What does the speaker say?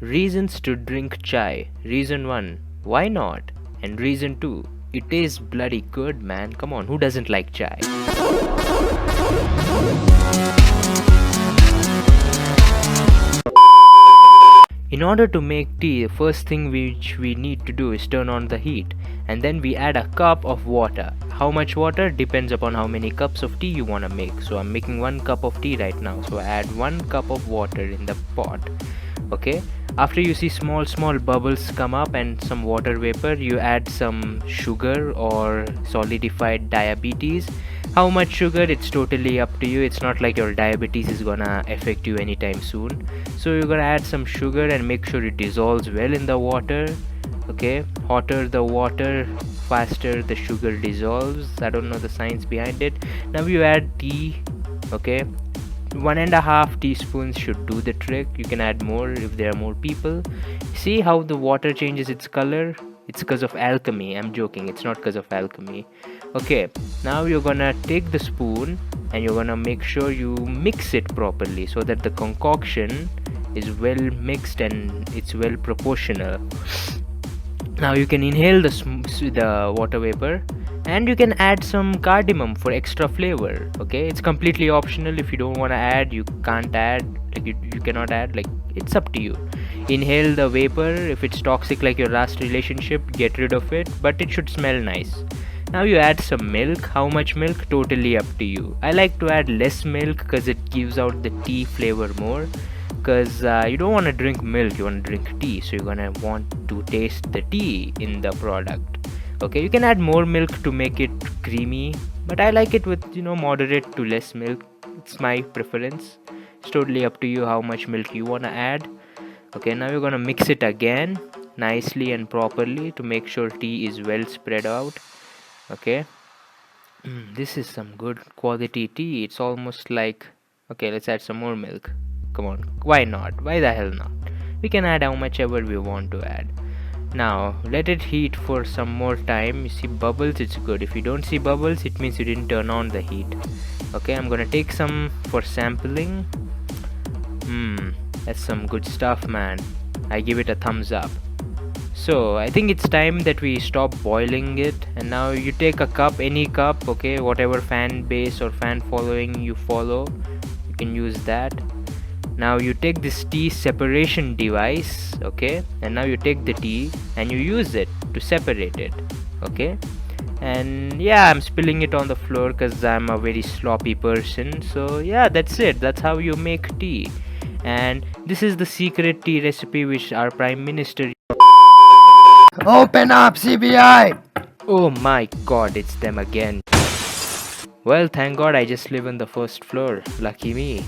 Reasons to drink chai. Reason 1, why not? And reason 2, it tastes bloody good, man. Come on, who doesn't like chai? In order to make tea, the first thing which we need to do is turn on the heat, and then we add a cup of water. How much water depends upon how many cups of tea you want to make. So I'm making 1 cup of tea right now, so I add 1 cup of water in the pot. Okay, after you see small bubbles come up and some water vapor, you add some sugar or solidified diabetes. How much sugar, it's totally up to you. It's not like your diabetes is gonna affect you anytime soon. So you're gonna add some sugar and make sure it dissolves well in the water. Okay, hotter the water, faster the sugar dissolves. I don't know the science behind it. Now you add tea. Okay, 1.5 teaspoons should do the trick. You can add more if there are more people. See how the water changes its color? It's because of alchemy. I'm joking, it's not because of alchemy. Okay, now you're gonna take the spoon and you're gonna make sure you mix it properly so that the concoction is well mixed and it's well proportional. Now you can inhale the water vapor, and you can add some cardamom for extra flavor. Okay, it's completely optional. If you don't want to add, you can't add, like you cannot add, like it's up to you. Inhale the vapor. If it's toxic like your last relationship, get rid of it, but it should smell nice. Now you add some milk. How much milk? Totally up to you. I like to add less milk because it gives out the tea flavor more, because you don't want to drink milk, you want to drink tea, so you're gonna want to taste the tea in the product. Okay, you can add more milk to make it creamy, but I like it with, moderate to less milk. It's my preference. It's totally up to you how much milk you want to add. Okay, now you're gonna mix it again nicely and properly to make sure tea is well spread out. Okay, this is some good quality tea. It's almost like, okay, let's add some more milk. Come on, why not? Why the hell not? We can add how much ever we want to add. Now let it heat for some more time. You see bubbles, it's good. If you don't see bubbles, it means you didn't turn on the heat. Okay, I'm gonna take some for sampling. That's some good stuff, man. I give it a thumbs up. So I think it's time that we stop boiling it, and now you take a cup, any cup, okay, whatever fan base or fan following you follow, you can use that. Now you take this tea separation device, okay, and now you take the tea and you use it to separate it. Okay, and yeah, I'm spilling it on the floor because I'm a very sloppy person. So yeah, that's it. That's how you make tea. And this is the secret tea recipe which our Prime Minister... Open up, CBI! Oh my god, it's them again. Well, thank god I just live on the first floor. Lucky me.